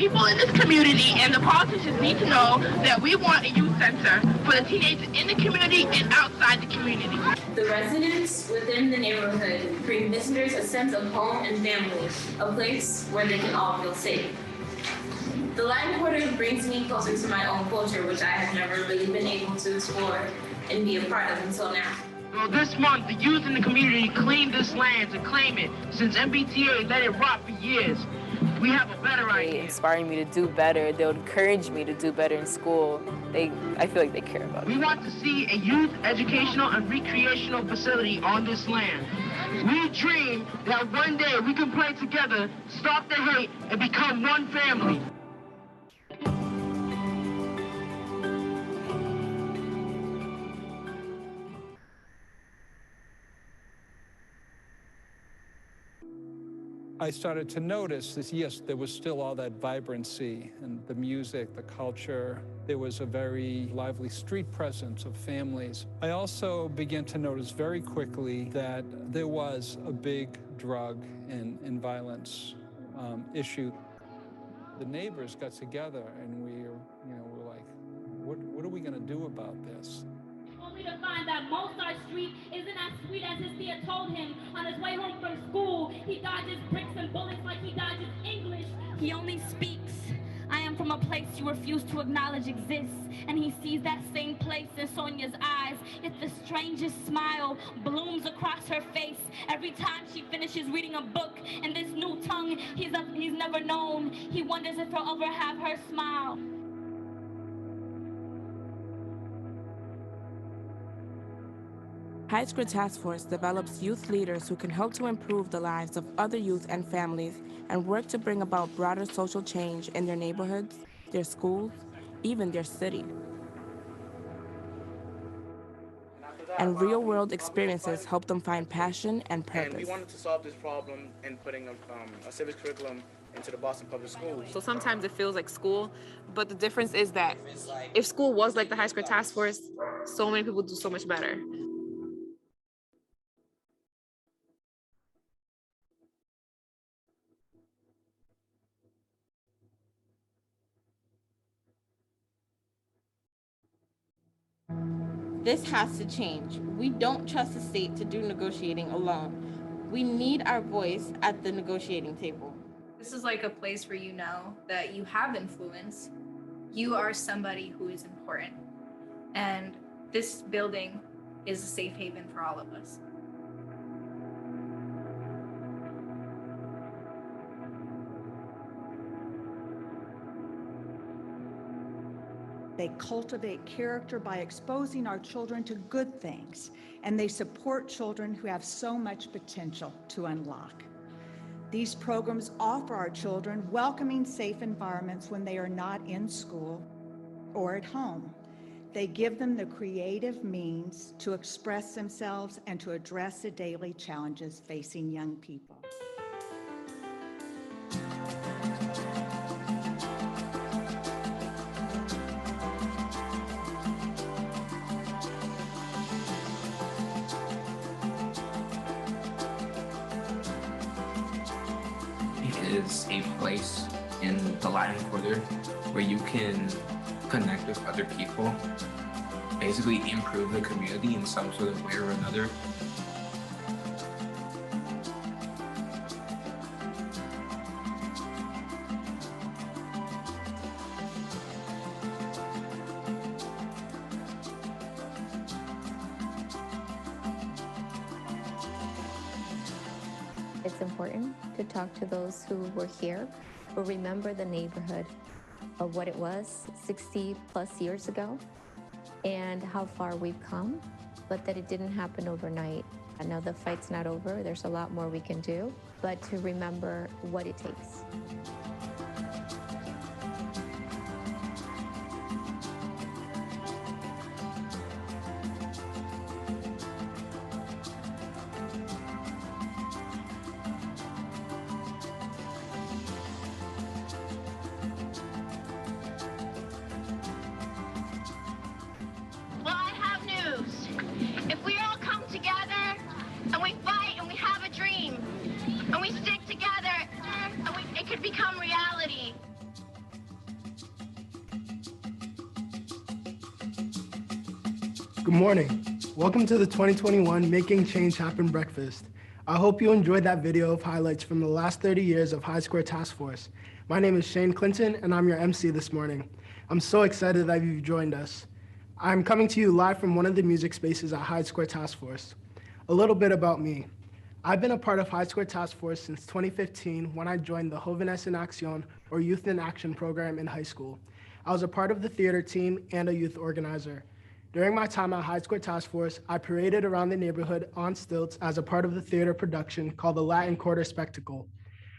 people in this community and the politicians need to know that we want a youth center for the teenagers in the community and outside the community. The residents within the neighborhood bring visitors a sense of home and family, a place where they can all feel safe. The Latin Quarter brings me closer to my own culture, which I have never really been able to explore and be a part of until now. Well, this month, the youth in the community cleaned this land to claim it, since MBTA let it rot for years. We have a better idea. They inspire me to do better. They'll encourage me to do better in school. I feel like they care about me. We want to see a youth educational and recreational facility on this land. We dream that one day we can play together, stop the hate, and become one family. I started to notice that, yes, there was still all that vibrancy and the music, the culture. There was a very lively street presence of families. I also began to notice very quickly that there was a big drug and violence issue. The neighbors got together and we were like, what are we going to do about this? Only to find that Mozart Street isn't as sweet as his dear told him. On his way home from school, he dodges bricks and bullets like he dodges English. He only speaks, I am from a place you refuse to acknowledge exists. And he sees that same place in Sonia's eyes. Yet the strangest smile blooms across her face every time she finishes reading a book in this new tongue he's never known. He wonders if he'll ever have her smile. High School Task Force develops youth leaders who can help to improve the lives of other youth and families and work to bring about broader social change in their neighborhoods, their schools, even their city. And real-world experiences help them find passion and purpose. And we wanted to solve this problem in putting a civics curriculum into the Boston Public Schools. So sometimes it feels like school, but the difference is that if school was like the High School Task Force, so many people do so much better. This has to change. We don't trust the state to do negotiating alone. We need our voice at the negotiating table. This is like a place where you know that you have influence. You are somebody who is important. And this building is a safe haven for all of us. They cultivate character by exposing our children to good things, and they support children who have so much potential to unlock. These programs offer our children welcoming, safe environments when they are not in school or at home. They give them the creative means to express themselves and to address the daily challenges facing young people. Is a place in the Latin Quarter where you can connect with other people, basically improve the community in some sort of way or another. It's important to talk to those who were here, who remember the neighborhood of what it was 60 plus years ago and how far we've come, but that it didn't happen overnight. I know the fight's not over. There's a lot more we can do, but to remember what it takes. Become Good morning. Welcome to the 2021 Making Change Happen breakfast. I hope you enjoyed that video of highlights from the last 30 years of High Square Task Force. My name is Shane Clinton, and I'm your MC this morning. I'm so excited that you've joined us. I'm coming to you live from one of the music spaces at High Square Task Force. A little bit about me. I've been a part of High Square Task Force since 2015 when I joined the Jóvenes en Acción, or Youth in Action program in high school. I was a part of the theater team and a youth organizer. During my time at High Square Task Force, I paraded around the neighborhood on stilts as a part of the theater production called the Latin Quarter Spectacle.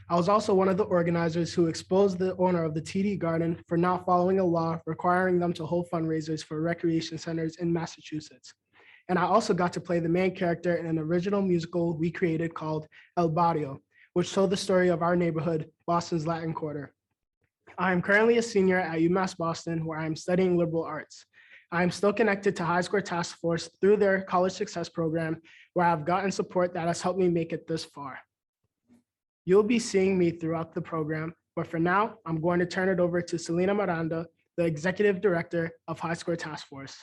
I was also one of the organizers who exposed the owner of the TD Garden for not following a law requiring them to hold fundraisers for recreation centers in Massachusetts. And I also got to play the main character in an original musical we created called El Barrio, which told the story of our neighborhood, Boston's Latin Quarter. I am currently a senior at UMass Boston, where I am studying liberal arts. I am still connected to High Square Task Force through their College Success Program, where I've gotten support that has helped me make it this far. You'll be seeing me throughout the program, but for now, I'm going to turn it over to Selena Miranda, the Executive Director of High Square Task Force.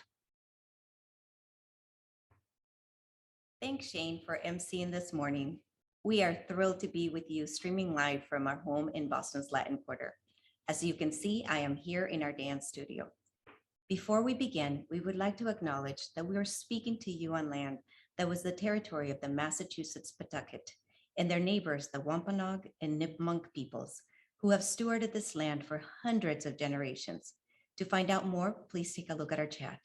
Thanks, Shane, for emceeing this morning. We are thrilled to be with you streaming live from our home in Boston's Latin Quarter. As you can see, I am here in our dance studio. Before we begin, we would like to acknowledge that we are speaking to you on land that was the territory of the Massachusetts Pawtucket and their neighbors, the Wampanoag and Nipmuc peoples, who have stewarded this land for hundreds of generations. To find out more, please take a look at our chat.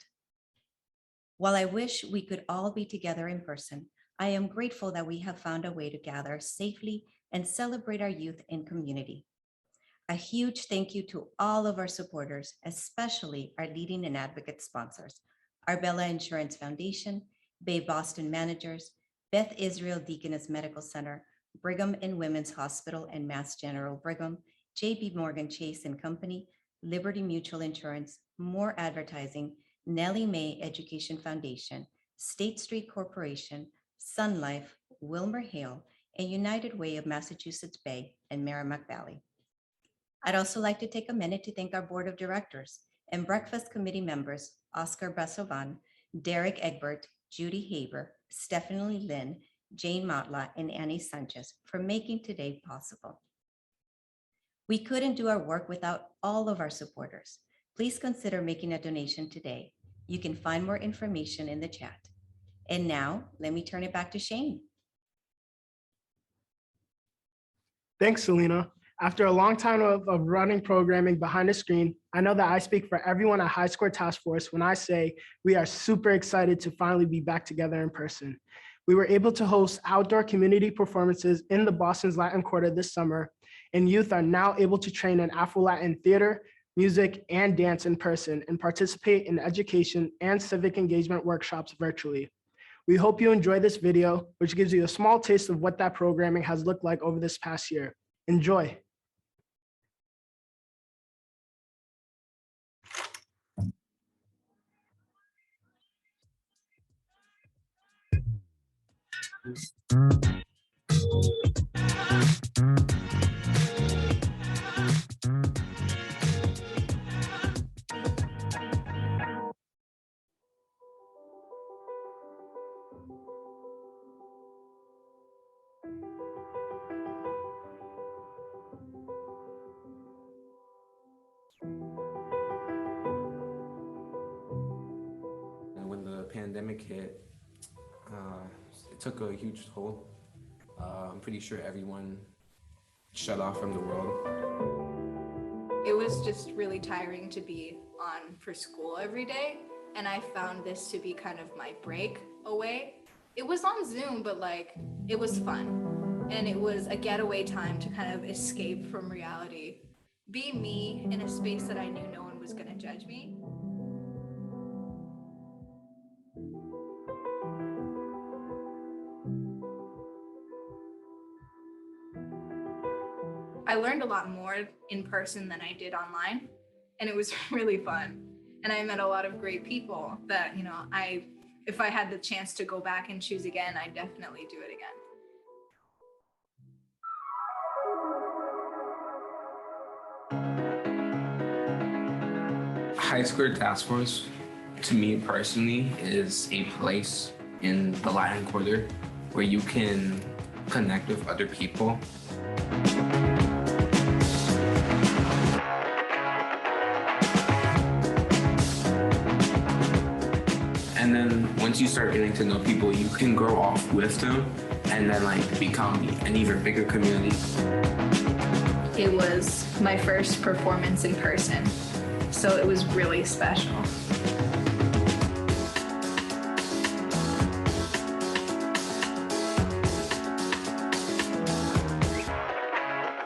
While I wish we could all be together in person, I am grateful that we have found a way to gather safely and celebrate our youth and community. A huge thank you to all of our supporters, especially our leading and advocate sponsors, Arbella Insurance Foundation, Bay Boston Managers, Beth Israel Deaconess Medical Center, Brigham and Women's Hospital and Mass General Brigham, JP Morgan Chase and Company, Liberty Mutual Insurance, More Advertising, Nellie Mae Education Foundation, State Street Corporation, Sun Life, Wilmer Hale, and United Way of Massachusetts Bay and Merrimack Valley. I'd also like to take a minute to thank our board of directors and breakfast committee members, Oscar Basovan, Derek Egbert, Judy Haber, Stephanie Lynn, Jane Matla, and Annie Sanchez for making today possible. We couldn't do our work without all of our supporters. Please consider making a donation today. You can find more information in the chat. And now, let me turn it back to Shane. Thanks, Selena. After a long time of running programming behind the screen, I know that I speak for everyone at High Square Task Force when I say we are super excited to finally be back together in person. We were able to host outdoor community performances in the Boston's Latin Quarter this summer, and youth are now able to train in Afro-Latin theater, music, and dance in person and participate in education and civic engagement workshops virtually. We hope you enjoy this video, which gives you a small taste of what that programming has looked like over this past year. Enjoy. When the pandemic hit, it took a huge toll. I'm pretty sure everyone shut off from the world. It was just really tiring to be on for school every day, and I found this to be kind of my break away. It was on Zoom, but like it was fun, and it was a getaway time to kind of escape from reality, be me in a space that I knew no one was going to judge me. I learned a lot more in person than I did online, and it was really fun. And I met a lot of great people that, if I had the chance to go back and choose again, I'd definitely do it again. High Square Task Force to me personally, is a place in the Latin Quarter where you can connect with other people. And then once you start getting to know people, you can grow off with them and then like become an even bigger community. It was my first performance in person, so it was really special.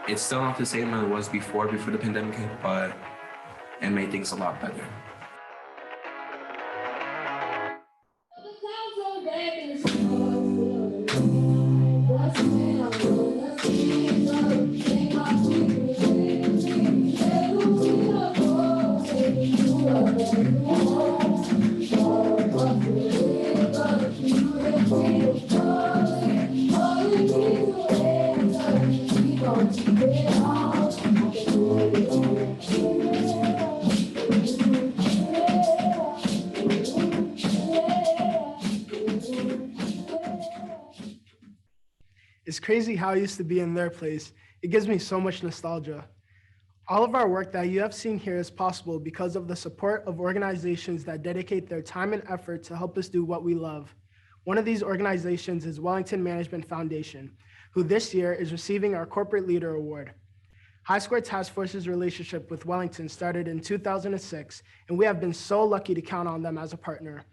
It's still not the same as it was before the pandemic hit, but it made things a lot better. It's crazy how I used to be in their place. It gives me so much nostalgia. All of our work that you have seen here is possible because of the support of organizations that dedicate their time and effort to help us do what we love. One of these organizations is Wellington Management Foundation, who this year is receiving our Corporate Leader Award. High Square Task Force's relationship with Wellington started in 2006, and we have been so lucky to count on them as a partner.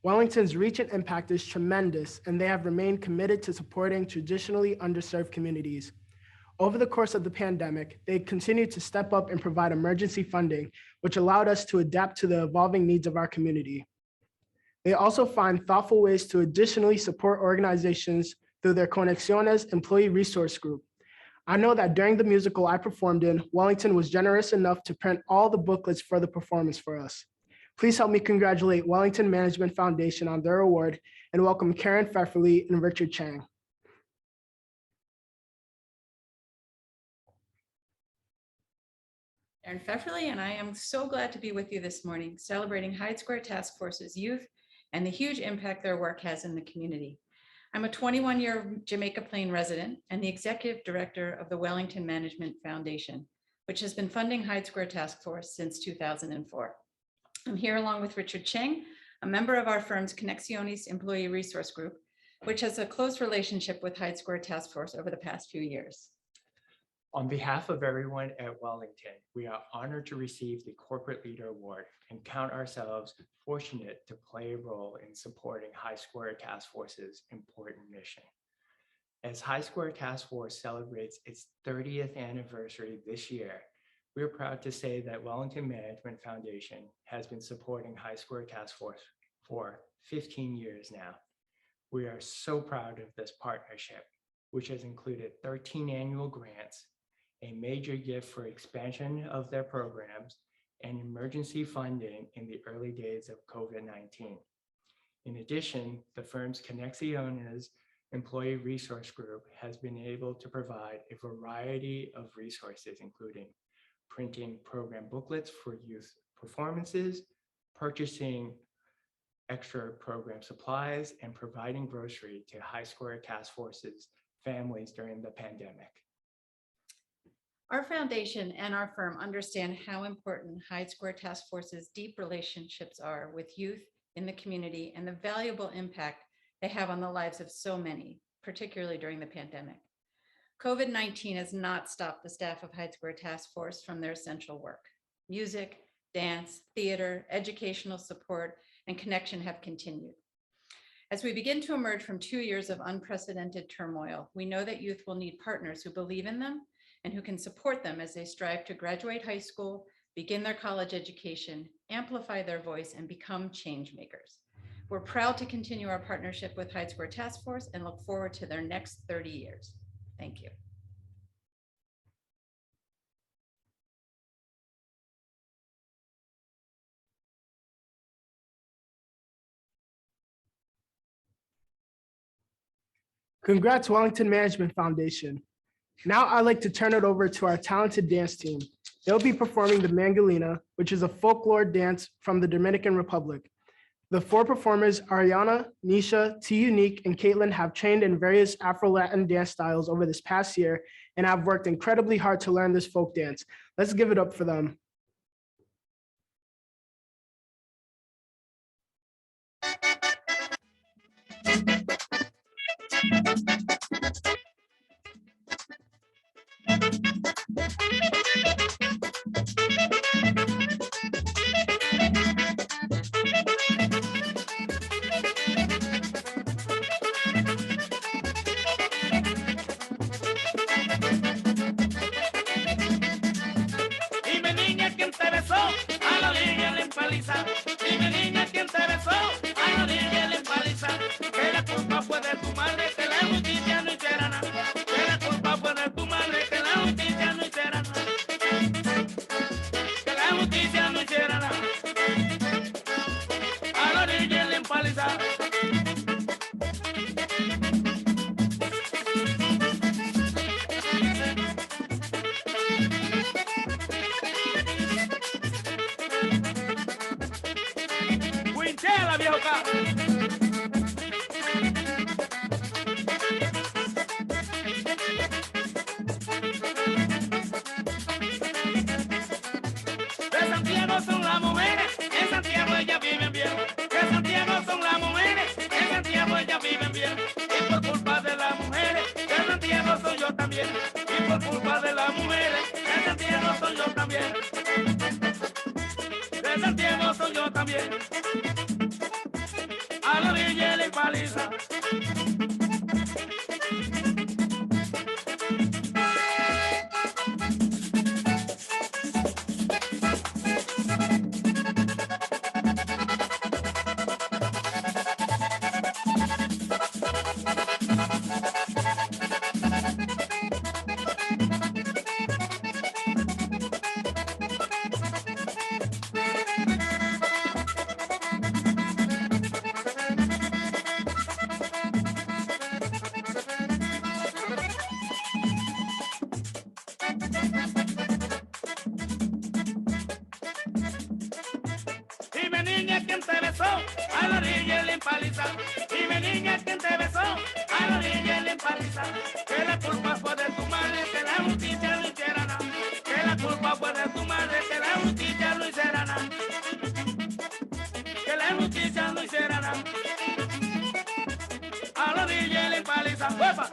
Wellington's reach and impact is tremendous, and they have remained committed to supporting traditionally underserved communities. Over the course of the pandemic, they continued to step up and provide emergency funding, which allowed us to adapt to the evolving needs of our community. They also find thoughtful ways to additionally support organizations through their Conexiones employee resource group. I know that during the musical I performed in, Wellington was generous enough to print all the booklets for the performance for us. Please help me congratulate Wellington Management Foundation on their award and welcome Karen Pfefferly and Richard Chang. Karen Pfefferly, and I am so glad to be with you this morning, celebrating Hyde Square Task Force's youth and the huge impact their work has in the community. I'm a 21-year Jamaica Plain resident and the executive director of the Wellington Management Foundation, which has been funding Hyde Square Task Force since 2004. I'm here along with Richard Cheng, a member of our firm's Conexiones Employee Resource Group, which has a close relationship with Hyde Square Task Force over the past few years. On behalf of everyone at Wellington, we are honored to receive the Corporate Leader Award and count ourselves fortunate to play a role in supporting High Square Task Force's important mission. As High Square Task Force celebrates its 30th anniversary this year, we are proud to say that Wellington Management Foundation has been supporting High Square Task Force for 15 years now. We are so proud of this partnership, which has included 13 annual grants, a major gift for expansion of their programs, and emergency funding in the early days of COVID-19. In addition, the firm's Conexiones Employee Resource Group has been able to provide a variety of resources, including printing program booklets for youth performances, purchasing extra program supplies, and providing grocery to High Square Task Force's families during the pandemic. Our foundation and our firm understand how important Hyde Square Task Force's deep relationships are with youth in the community and the valuable impact they have on the lives of so many, particularly during the pandemic. COVID-19 has not stopped the staff of Hyde Square Task Force from their essential work. Music, dance, theater, educational support, and connection have continued. As we begin to emerge from 2 years of unprecedented turmoil, we know that youth will need partners who believe in them and who can support them as they strive to graduate high school, begin their college education, amplify their voice, and become change makers. We're proud to continue our partnership with Hyde Square Task Force and look forward to their next 30 years. Thank you. Congrats, Wellington Management Foundation. Now I'd like to turn it over to our talented dance team. They'll be performing the Mangolina, which is a folklore dance from the Dominican Republic. The four performers, Ariana, Nisha, T Unique, and Caitlin, have trained in various Afro-Latin dance styles over this past year and have worked incredibly hard to learn this folk dance. Let's give it up for them. Dime niña quién te besó, a la orilla le empaliza. Dime niña quién te besó, a la orilla le empaliza. Que la culpa fue de tu madre, que la justicia no hiciera nada. Que la culpa fue de tu madre, que la justicia no hiciera nada. Que la justicia no hiciera nada. A la orilla le empaliza. Winchela, viejo acá. De Santiago son las mujeres, en Santiago ellas viven bien. De Santiago son las mujeres, en Santiago ellas viven bien. Y por culpa de las mujeres, de Santiago soy yo también. Y por culpa de las mujeres, de Santiago soy yo también. De Santiago soy yo también. A la orilla le paliza. Dime niña quién te besó, a la orilla le empaliza. Dime niña quién te besó, a la orilla le empaliza. Que la culpa fue de tu madre, que la justicia no hiciera nada. Que la culpa fue de tu madre, que la justicia no hiciera nada. Que la justicia no hiciera nada. A la orilla le empaliza. ¡Uepa!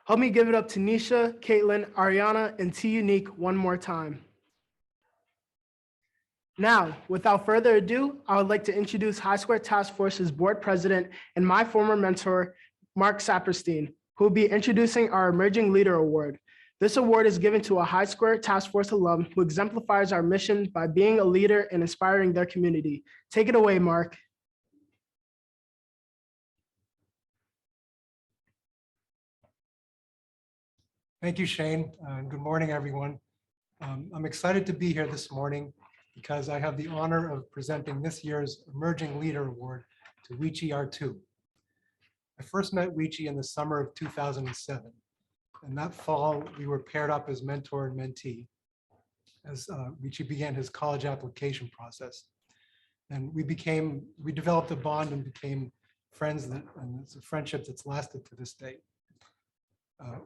Help me give it up to Nisha, Caitlin, Ariana, and T Unique one more time. Now, without further ado, I would like to introduce High Square Task Force's board president and my former mentor, Mark Saperstein, who will be introducing our Emerging Leader Award. This award is given to a High Square Task Force alum who exemplifies our mission by being a leader and inspiring their community. Take it away, Mark. Thank you, Shane. Good morning, everyone. I'm excited to be here this morning because I have the honor of presenting this year's Emerging Leader Award to Weechie R2. I first met Weechie in the summer of 2007. And that fall, we were paired up as mentor and mentee as Weechie began his college application process. And we developed a bond and became friends, and it's a friendship that's lasted to this day.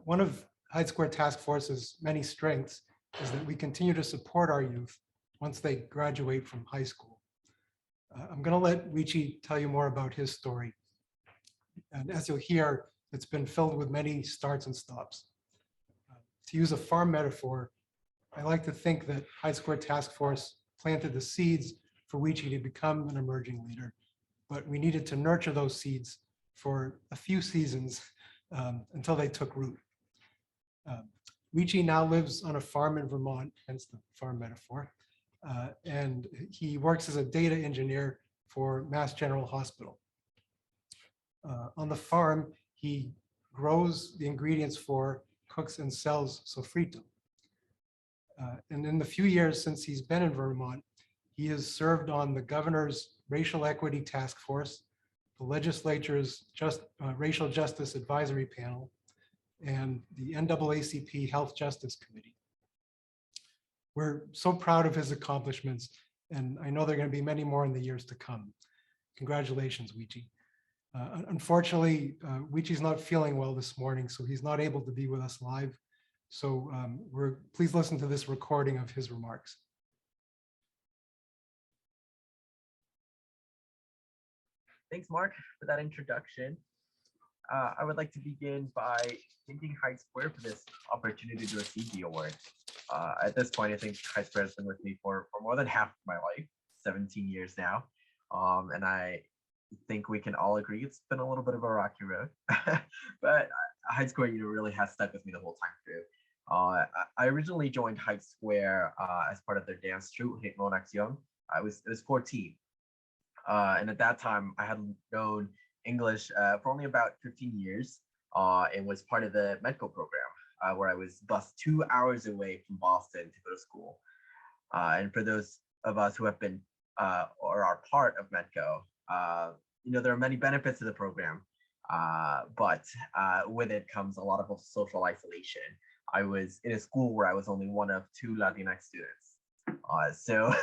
One of High Square Task Force's many strengths is that we continue to support our youth once they graduate from high school. I'm going to let Weechie tell you more about his story. And as you'll hear, it's been filled with many starts and stops. To use a farm metaphor, I like to think that High Square Task Force planted the seeds for Weechie to become an emerging leader, but we needed to nurture those seeds for a few seasons until they took root. Weechie now lives on a farm in Vermont, hence the farm metaphor, and he works as a data engineer for Mass General Hospital. On the farm, he grows the ingredients for, cooks and sells sofrito. And in the few years since he's been in Vermont, he has served on the governor's Racial Equity Task Force, the legislature's Racial Justice Advisory Panel, and the NAACP Health Justice Committee. We're so proud of his accomplishments, and I know there are going to be many more in the years to come. Congratulations, Weechie. Unfortunately, Weechie's not feeling well this morning, so he's not able to be with us live. So please listen to this recording of his remarks. Thanks, Mark, for that introduction. I would like to begin by thanking Hyde Square for this opportunity to receive the award. At this point, I think Hyde Square has been with me for more than half of my life, 17 years now. And I think we can all agree it's been a little bit of a rocky road, but Hyde Square really has stuck with me the whole time through. I originally joined Hyde Square as part of their dance troupe, Ritmo en Acción. I was 14. And at that time, I had known English for only about 15 years and was part of the MEDCO program, where I was bused 2 hours away from Boston to go to school. And for those of us who have been or are part of MEDCO, there are many benefits to the program, but with it comes a lot of social isolation. I was in a school where I was only one of 2 Latinx students. So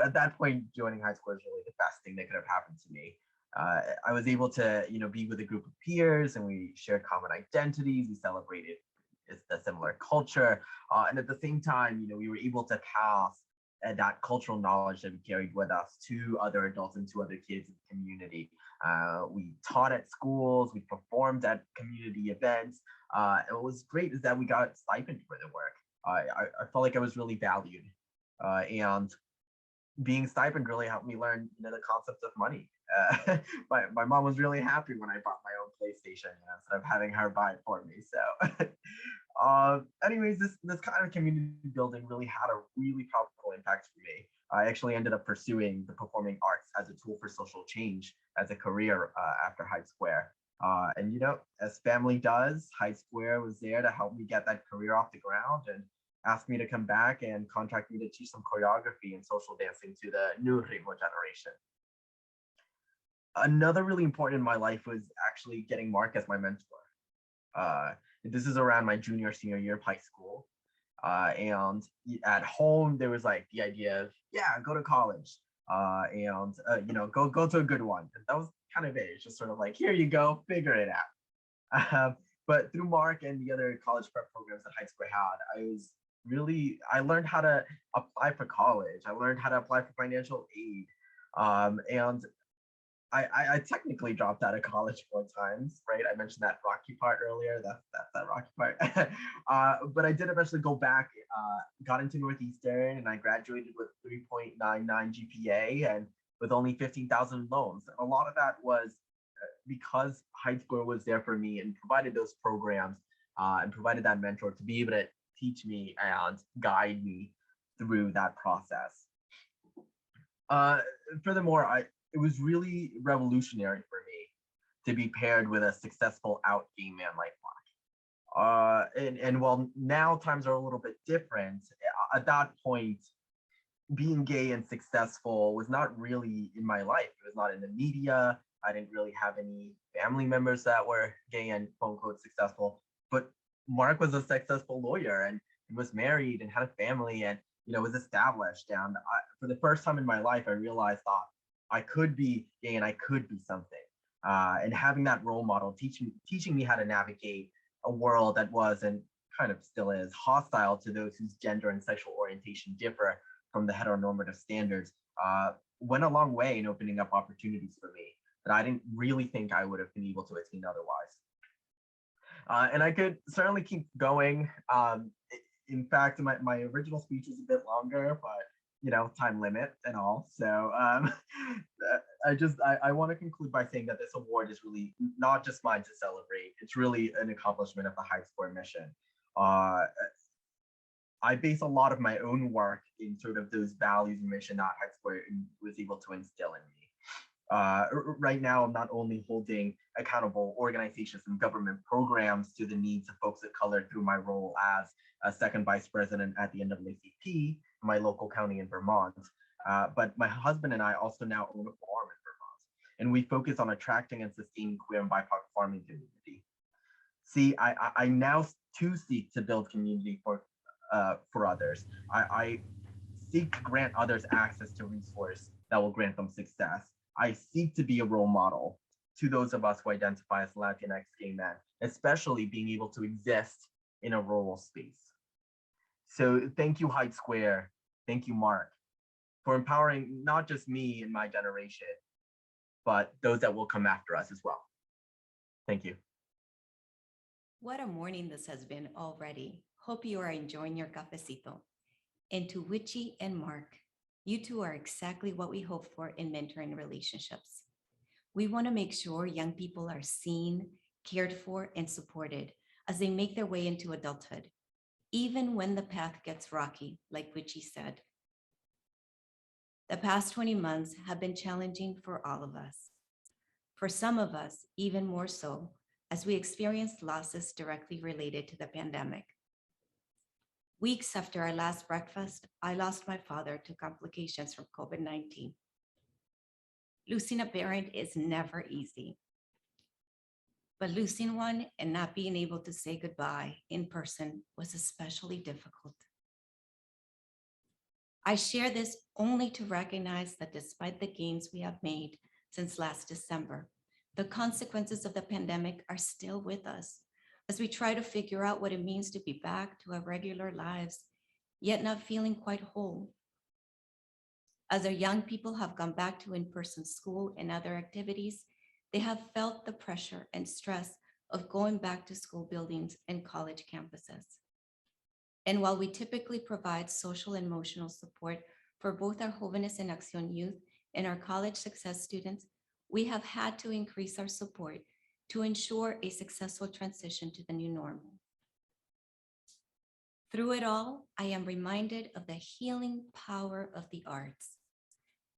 at that point, joining Hyde Square is really the best thing that could have happened to me. I was able to, be with a group of peers, and we shared common identities. We celebrated a similar culture, and at the same time, we were able to pass that cultural knowledge that we carried with us to other adults and to other kids in the community. We taught at schools, we performed at community events. And what was great is that we got stipend for the work. I felt like I was really valued. And being stipend really helped me learn the concept of money. My mom was really happy when I bought my own PlayStation instead of having her buy it for me. So anyways, this kind of community building really had a really powerful impact for me. I actually ended up pursuing the performing arts as a tool for social change as a career after Hyde Square. And as family does, Hyde Square was there to help me get that career off the ground and asked me to come back and contract me to teach some choreography and social dancing to the new Ritmo generation. Another really important in my life was actually getting Mark as my mentor. This is around my senior year of high school. And at home, there was like the idea of, go to college and, go to a good one. And that was kind of it. It's just sort of like, here you go, figure it out. But through Mark and the other college prep programs that Hyde Square had, I learned how to apply for college. I learned how to apply for financial aid. And I technically dropped out of college 4 times, right? I mentioned that rocky part earlier. That's that rocky part. But I did eventually go back, got into Northeastern, and I graduated with 3.99 GPA and with only 15,000 loans. A lot of that was because Hyde Square was there for me and provided those programs and provided that mentor to be able to teach me and guide me through that process. Furthermore, it was really revolutionary for me to be paired with a successful out gay man like Mark. And while now times are a little bit different, at that point, being gay and successful was not really in my life. It was not in the media. I didn't really have any family members that were gay and quote unquote successful. But Mark was a successful lawyer and he was married and had a family and was established. And for the first time in my life, I realized that I could be gay and I could be something. And having that role model teaching me how to navigate a world that was and kind of still is hostile to those whose gender and sexual orientation differ from the heteronormative standards went a long way in opening up opportunities for me that I didn't really think I would have been able to attain otherwise. And I could certainly keep going. In fact, my original speech was a bit longer, but time limit and all. So I want to conclude by saying that this award is really not just mine to celebrate. It's really an accomplishment of the Hyde Square mission. I base a lot of my own work in sort of those values and mission that Hyde Square was able to instill in me. Right now, I'm not only holding accountable organizations and government programs to the needs of folks of color through my role as a second vice president at the NAACP, my local county in Vermont, but my husband and I also now own a farm in Vermont, and we focus on attracting and sustaining queer and BIPOC farming community. See, I now too seek to build community for others. I seek to grant others access to resource that will grant them success. I seek to be a role model to those of us who identify as Latinx gay men, especially being able to exist in a rural space. So thank you, Hyde Square. Thank you, Mark, for empowering not just me and my generation, but those that will come after us as well. Thank you. What a morning this has been already. Hope you are enjoying your cafecito. And to Witchy and Mark, you two are exactly what we hope for in mentoring relationships. We want to make sure young people are seen, cared for, and supported as they make their way into adulthood, even when the path gets rocky, like Witchy said. The past 20 months have been challenging for all of us. For some of us, even more so, as we experienced losses directly related to the pandemic. Weeks after our last breakfast, I lost my father to complications from COVID-19. Losing a parent is never easy, but losing one and not being able to say goodbye in person was especially difficult. I share this only to recognize that despite the gains we have made since last December, the consequences of the pandemic are still with us as we try to figure out what it means to be back to our regular lives, yet not feeling quite whole. As our young people have gone back to in-person school and other activities, they have felt the pressure and stress of going back to school buildings and college campuses. And while we typically provide social and emotional support for both our Jóvenes en Acción youth and our college success students, we have had to increase our support to ensure a successful transition to the new normal. Through it all, I am reminded of the healing power of the arts.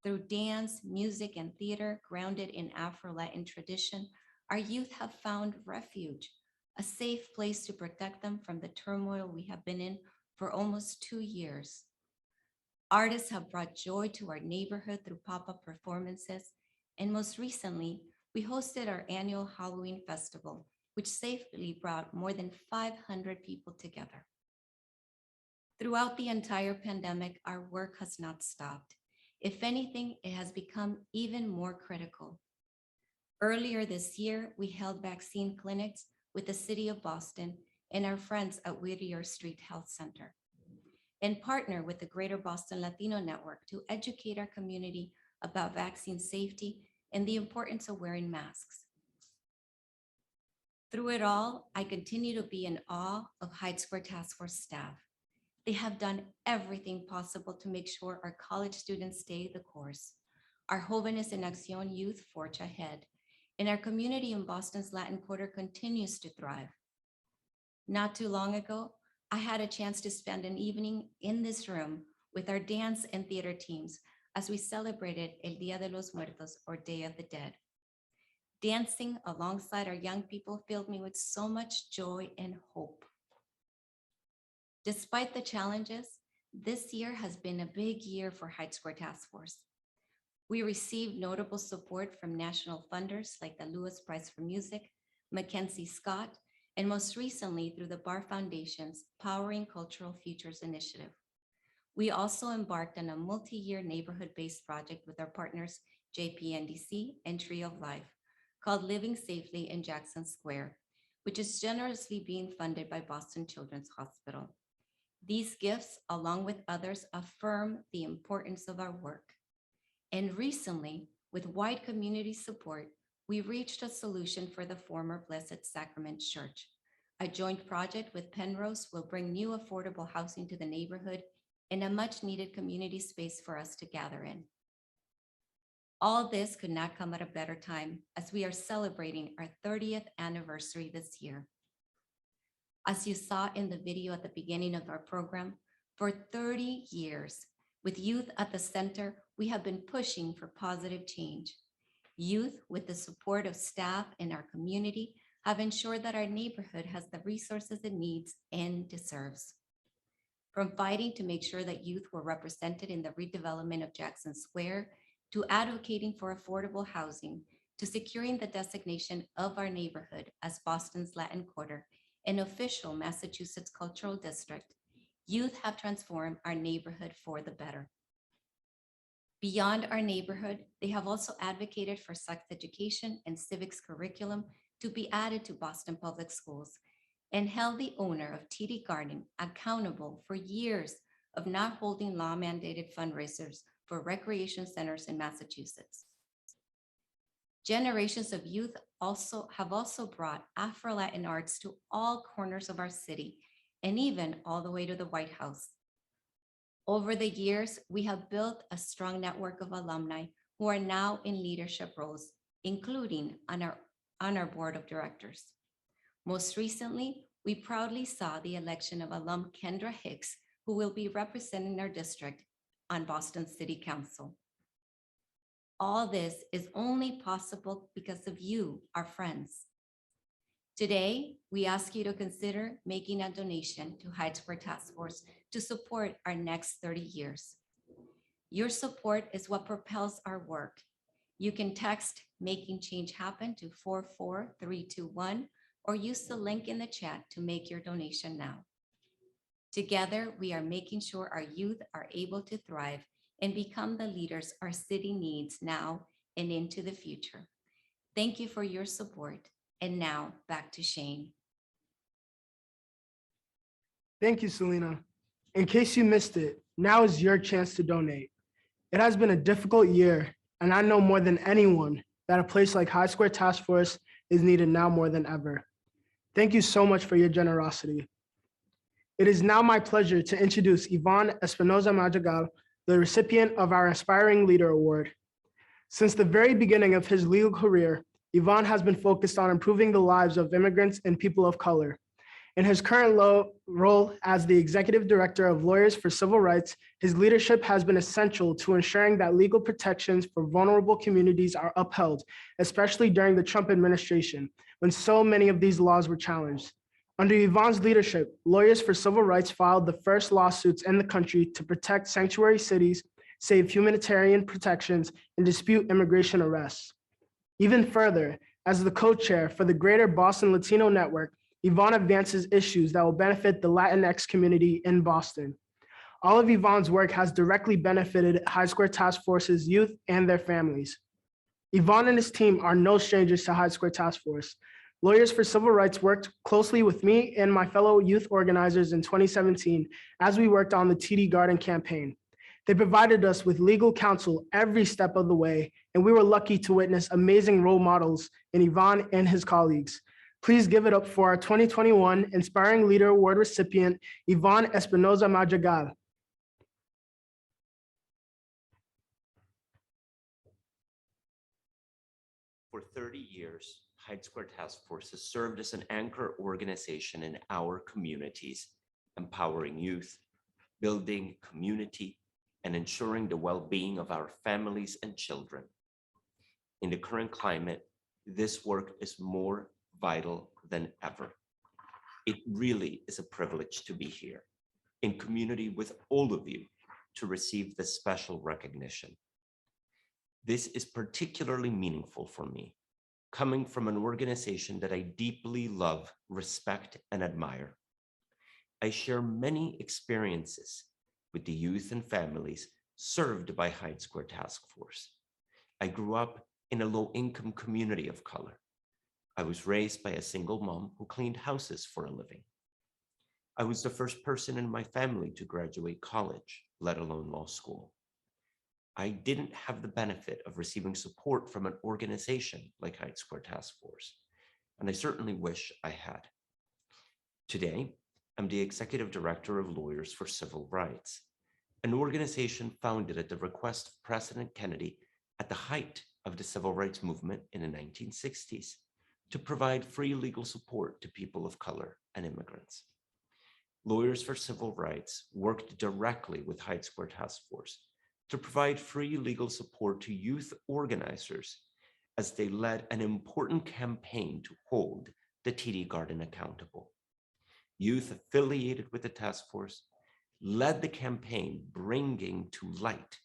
Through dance, music, and theater grounded in Afro-Latin tradition, our youth have found refuge, a safe place to protect them from the turmoil we have been in for almost 2 years. Artists have brought joy to our neighborhood through pop-up performances, and most recently, we hosted our annual Halloween festival, which safely brought more than 500 people together. Throughout the entire pandemic, our work has not stopped. If anything, it has become even more critical. Earlier this year, we held vaccine clinics with the City of Boston and our friends at Whittier Street Health Center, and partner with the Greater Boston Latino Network to educate our community about vaccine safety and the importance of wearing masks. Through it all, I continue to be in awe of Hyde Square Task Force staff. They have done everything possible to make sure our college students stay the course, our Jóvenes en Acción youth forge ahead, and our community in Boston's Latin Quarter continues to thrive. Not too long ago, I had a chance to spend an evening in this room with our dance and theater teams as we celebrated El Día de los Muertos, or Day of the Dead. Dancing alongside our young people filled me with so much joy and hope. Despite the challenges, this year has been a big year for Hyde Square Task Force. We received notable support from national funders like the Lewis Prize for Music, Mackenzie Scott, and most recently through the Barr Foundation's Powering Cultural Futures initiative. We also embarked on a multi-year neighborhood-based project with our partners JPNDC and Tree of Life called Living Safely in Jackson Square, which is generously being funded by Boston Children's Hospital. These gifts, along with others, affirm the importance of our work. And recently, with wide community support, we reached a solution for the former Blessed Sacrament Church. A joint project with Penrose will bring new affordable housing to the neighborhood and a much needed community space for us to gather in. All this could not come at a better time as we are celebrating our 30th anniversary this year. As you saw in the video at the beginning of our program, for 30 years, with youth at the center, we have been pushing for positive change. Youth, with the support of staff and our community, have ensured that our neighborhood has the resources it needs and deserves. From fighting to make sure that youth were represented in the redevelopment of Jackson Square, to advocating for affordable housing, to securing the designation of our neighborhood as Boston's Latin Quarter, an official Massachusetts cultural district, youth have transformed our neighborhood for the better. Beyond our neighborhood, they have also advocated for sex education and civics curriculum to be added to Boston Public Schools, and held the owner of TD Garden accountable for years of not holding law-mandated fundraisers for recreation centers in Massachusetts. Generations of youth have also brought Afro-Latin arts to all corners of our city, and even all the way to the White House. Over the years, we have built a strong network of alumni who are now in leadership roles, including on our board of directors. Most recently, we proudly saw the election of alum Kendra Hicks, who will be representing our district on Boston City Council. All this is only possible because of you, our friends. Today, we ask you to consider making a donation to Hyde Square Task Force to support our next 30 years. Your support is what propels our work. You can text Making Change Happen to 44321 or use the link in the chat to make your donation now. Together, we are making sure our youth are able to thrive and become the leaders our city needs now and into the future. Thank you for your support. And now back to Shane. Thank you, Selena. In case you missed it, now is your chance to donate. It has been a difficult year, and I know more than anyone that a place like Hyde Square Task Force is needed now more than ever. Thank you so much for your generosity. It is now my pleasure to introduce Yvonne Espinoza Madrigal, the recipient of our Aspiring Leader Award. Since the very beginning of his legal career, Yvonne has been focused on improving the lives of immigrants and people of color. In his current role as the Executive Director of Lawyers for Civil Rights, his leadership has been essential to ensuring that legal protections for vulnerable communities are upheld, especially during the Trump administration, when so many of these laws were challenged. Under Yvonne's leadership, Lawyers for Civil Rights filed the first lawsuits in the country to protect sanctuary cities, save humanitarian protections, and dispute immigration arrests. Even further, as the co-chair for the Greater Boston Latino Network, Yvonne advances issues that will benefit the Latinx community in Boston. All of Yvonne's work has directly benefited Hyde Square Task Force's youth and their families. Yvonne and his team are no strangers to Hyde Square Task Force. Lawyers for Civil Rights worked closely with me and my fellow youth organizers in 2017 as we worked on the TD Garden campaign. They provided us with legal counsel every step of the way, and we were lucky to witness amazing role models in Yvonne and his colleagues. Please give it up for our 2021 Inspiring Leader Award recipient, Yvonne Espinoza Madrigal. For 30 years, Hyde Square Task Force has served as an anchor organization in our communities, empowering youth, building community, and ensuring the well-being of our families and children. In the current climate, this work is more vital than ever. It really is a privilege to be here, in community with all of you, to receive this special recognition. This is particularly meaningful for me, coming from an organization that I deeply love, respect, and admire. I share many experiences with the youth and families served by Hyde Square Task Force. I grew up in a low-income community of color. I was raised by a single mom who cleaned houses for a living. I was the first person in my family to graduate college, let alone law school. I didn't have the benefit of receiving support from an organization like Hyde Square Task Force, and I certainly wish I had. Today, I'm the Executive Director of Lawyers for Civil Rights, an organization founded at the request of President Kennedy at the height of the civil rights movement in the 1960s to provide free legal support to people of color and immigrants. Lawyers for Civil Rights worked directly with Hyde Square Task Force to provide free legal support to youth organizers as they led an important campaign to hold the TD Garden accountable. Youth affiliated with the task force led the campaign, bringing to light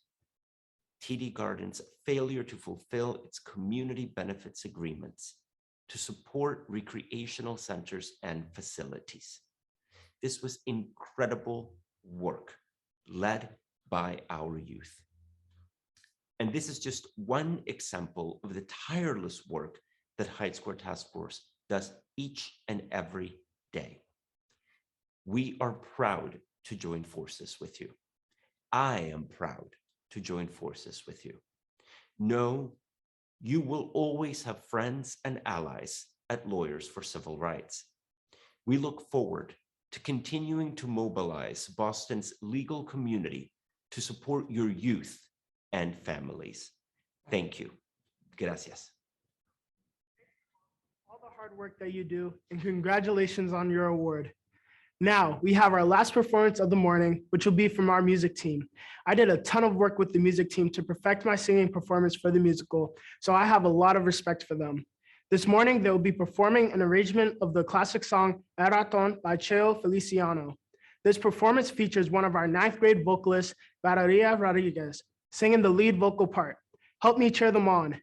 TD Garden's failure to fulfill its community benefits agreements to support recreational centers and facilities. This was incredible work led by our youth. And this is just one example of the tireless work that Hyde Square Task Force does each and every day. We are proud to join forces with you. I am proud to join forces with you. Know you will always have friends and allies at Lawyers for Civil Rights. We look forward to continuing to mobilize Boston's legal community to support your youth and families. Thank you. Gracias. All the hard work that you do, and congratulations on your award. Now, we have our last performance of the morning, which will be from our music team. I did a ton of work with the music team to perfect my singing performance for the musical, so I have a lot of respect for them. This morning, they will be performing an arrangement of the classic song El Ratón by Cheo Feliciano. This performance features one of our 9th grade vocalists, Valeria Rodriguez, singing the lead vocal part. Help me cheer them on.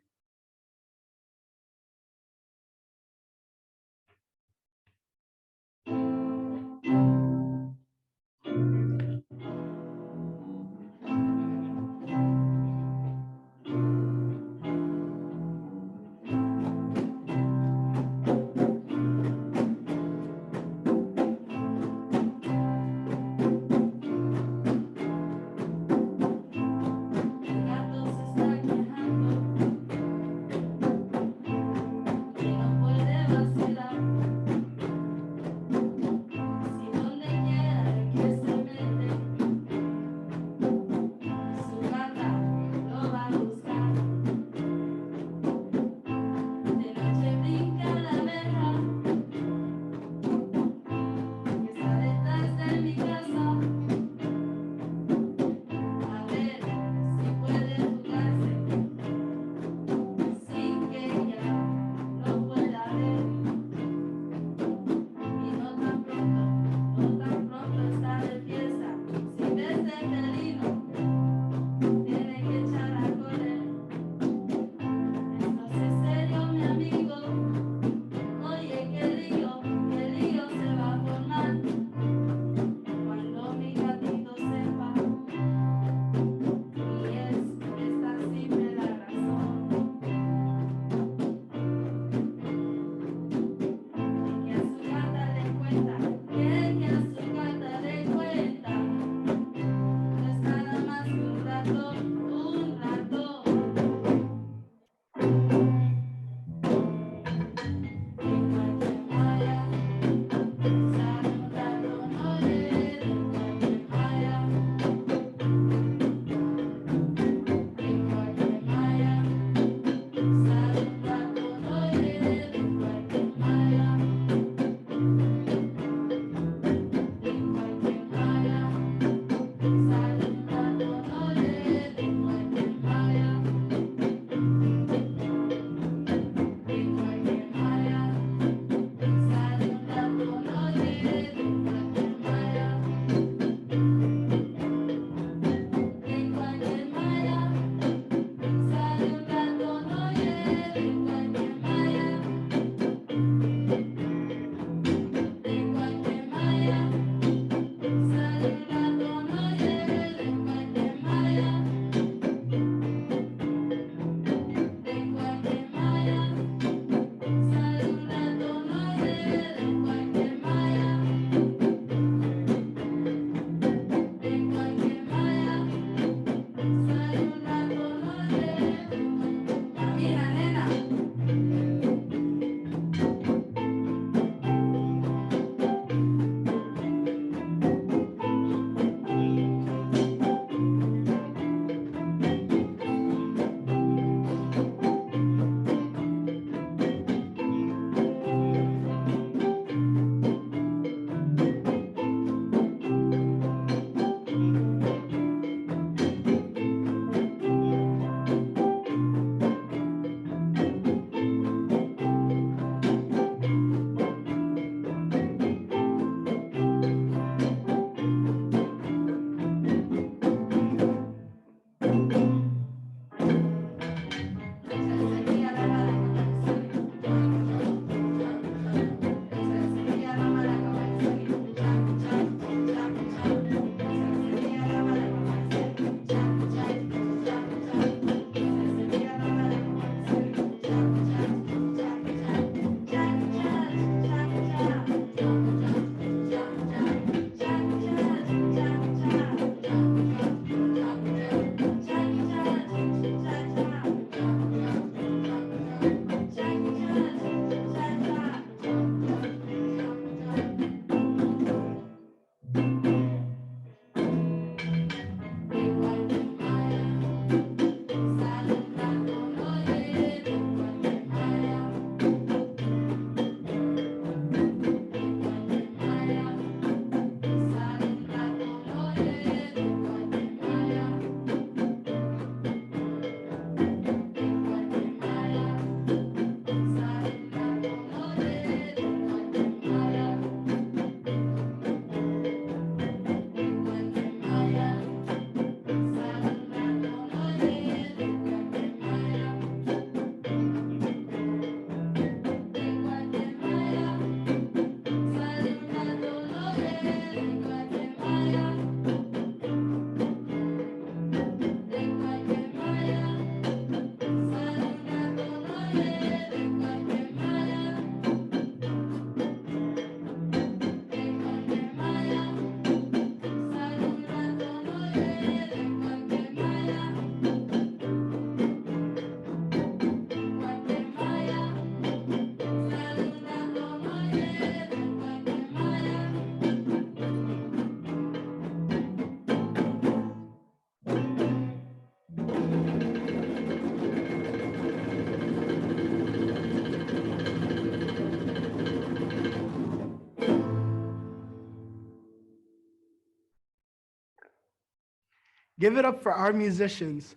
Give it up for our musicians.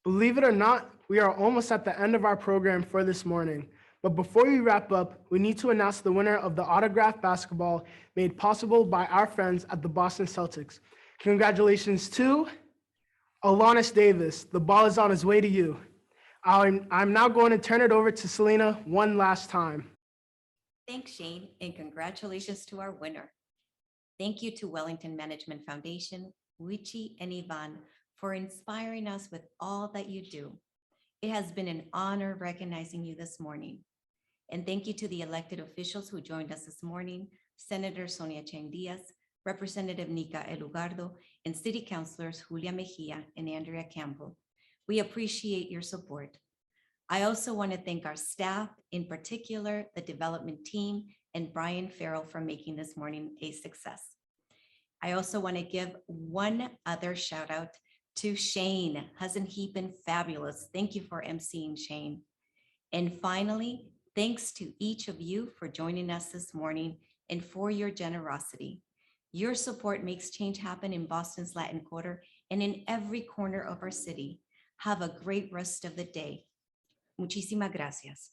Believe it or not, we are almost at the end of our program for this morning. But before we wrap up, we need to announce the winner of the autographed basketball made possible by our friends at the Boston Celtics. Congratulations to Alanis Davis. The ball is on his way to you. I'm now going to turn it over to Selena one last time. Thanks, Shane, and congratulations to our winner. Thank you to Wellington Management Foundation, Wichi and Ivan, for inspiring us with all that you do. It has been an honor recognizing you this morning. And thank you to the elected officials who joined us this morning, Senator Sonia Chang Diaz, Representative Nica Elugardo, and City Councilors Julia Mejia and Andrea Campbell. We appreciate your support. I also want to thank our staff, in particular, the development team and Brian Farrell for making this morning a success. I also want to give one other shout out to Shane. Hasn't he been fabulous? Thank you for emceeing, Shane. And finally, thanks to each of you for joining us this morning and for your generosity. Your support makes change happen in Boston's Latin Quarter and in every corner of our city. Have a great rest of the day. Muchísimas gracias.